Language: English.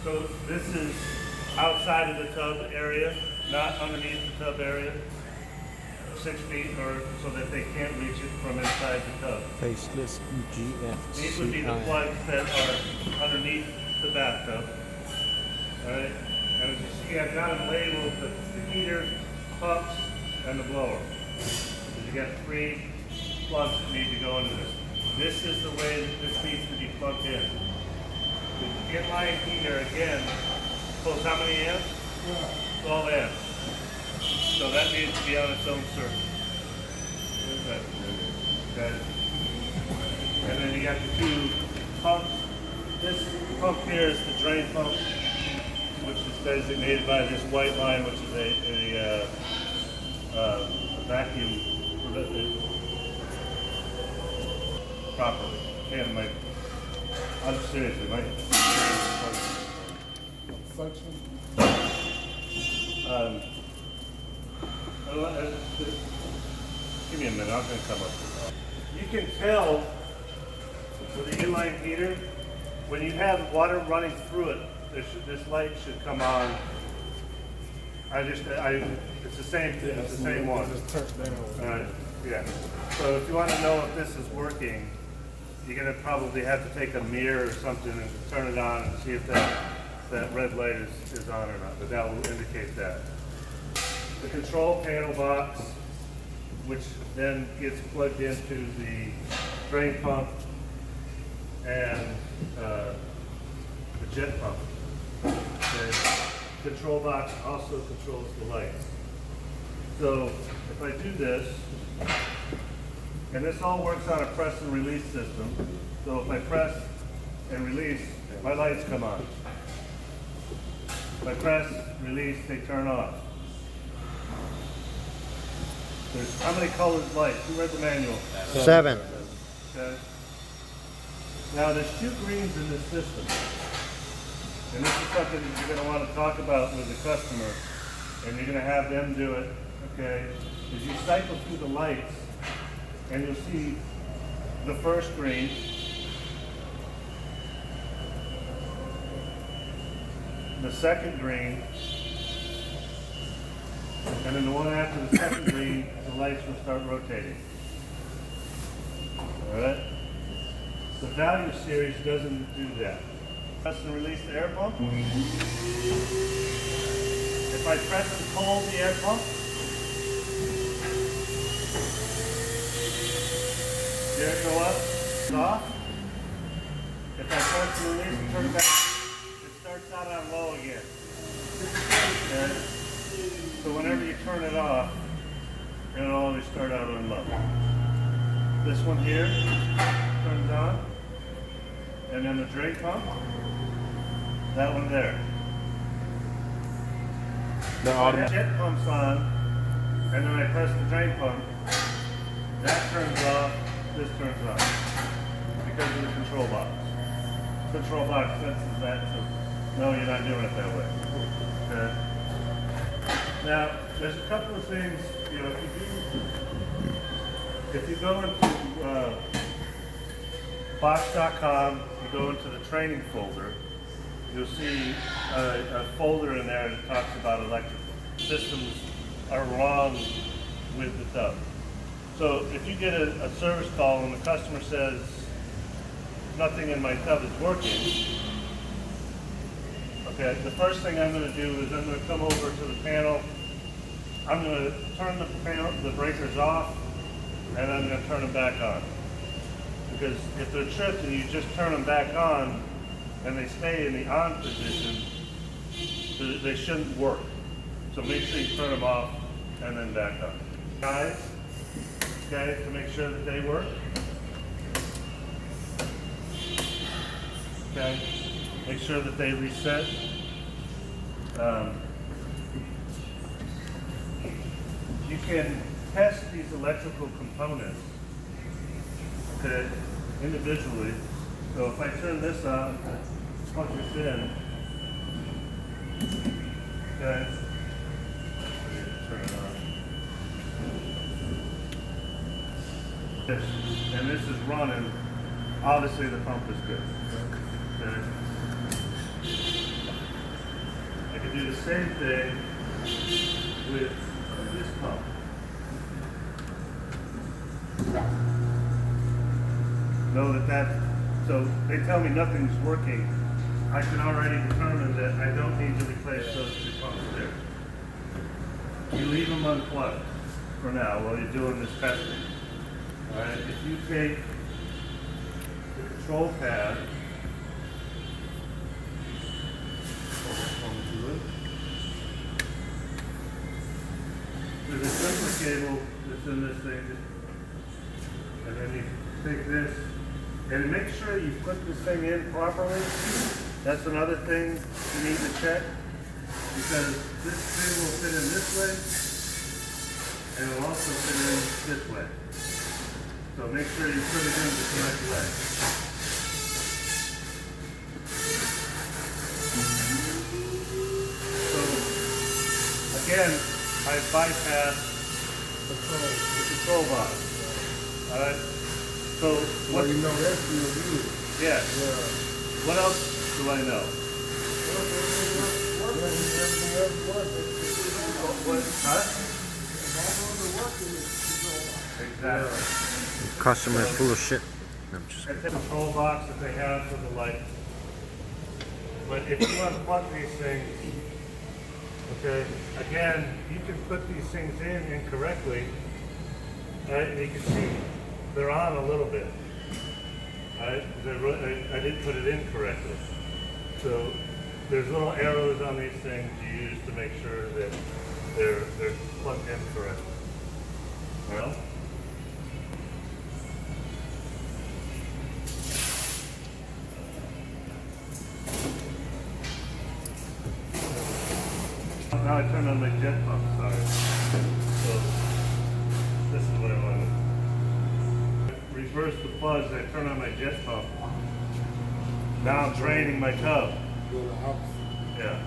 So this is outside of the tub area, not underneath the tub area, 6 feet or so that they can't reach it from inside the tub. Faceless These would be the GFCI. plugs that are underneath the bathtub. Alright? And as you see, I've got them labeled the heater, pumps, and the blower. So you got 3 plugs that need to go into this. This is the way that this needs to be plugged in. The inline heater, again, pulls how many amps? 12 amps. So that needs to be on its own circuit. Okay. And then you got the 2 pumps. This pump here is the drain pump, which is designated by this white line, which is a vacuum properly. And I'm seriously, my Function. give me a minute, I'm going to come up with it. You can tell with the inline heater, when you have water running through it, this light should come on. It's the same thing, it's the same one. Just turn down. Yeah. So if you want to know if this is working, you're going to probably have to take a mirror or something and turn it on and see if that red light is on or not, but that will indicate that. The control panel box, which then gets plugged into the drain pump and the jet pump. The control box also controls the lights. So if I do this, and this all works on a press and release system, so if I press and release, my lights come on. If I press, release, they turn off. There's how many colored lights? Who read the manual? 7. Okay. Now there's 2 greens in this system. And this is something that you're going to want to talk about with the customer. And you're going to have them do it, okay? Is you cycle through the lights and you'll see the first green. The second green. And then the one after the second green, the lights will start rotating. Alright? The value series doesn't do that. Press and release the air pump. If I press and hold the air pump, the air go up, it's off. If I press and release and turn it back, it starts out on low again. Okay? So whenever you turn it off, it'll always start out on low. This one here turns on, and then the drain pump, that one there. The automatic. Jet pump's on, and then I press the drain pump, that turns off, this turns on, because of the control box. Control box senses that, so no, you're not doing it that way. Okay? Now, there's a couple of things, you know, if you go into Bosch.com, you go into the training folder, you'll see a folder in there that talks about electrical systems are wrong with the tub. So if you get a service call and the customer says, nothing in my tub is working, okay, the first thing I'm going to do is I'm going to come over to the panel. I'm going to turn the breakers off, and I'm going to turn them back on. Because if they're tripped and you just turn them back on, and they stay in the on position, they shouldn't work. So make sure you turn them off and then back on. Guys, okay, to make sure that they work. Okay, make sure that they reset. You can test these electrical components, okay, individually. So if I turn this on, plug this in, okay, turn it on. And this is running, obviously the pump is good. Okay. do the same thing with this pump. Know so they tell me nothing's working. I can already determine that I don't need to replace those two pumps there. You leave them unplugged for now while you're doing this testing. Alright, if you take the control pad, there's a simple cable that's in this thing, and then you take this, and make sure you put this thing in properly. That's another thing you need to check, because this thing will fit in this way, and it'll also fit in this way. So make sure you put it in the correct way. So, again, I bypassed the control box. Alright? So, Well, you know that's real good. yeah. Yeah. What else do I know? Exactly. Customer is full of shit. I'm just It's a control box that they have for the light. But if you unplug these things, okay, again, you can put these things in incorrectly, and you can see they're on a little bit. I didn't put it in correctly. So there's little arrows on these things you use to make sure that they're plugged in correctly. Well, now I turn on my jet pump, sorry. So this is what I wanted. Reverse the plugs, I turn on my jet pump. Now I'm draining my tub. Go to the house. Yeah.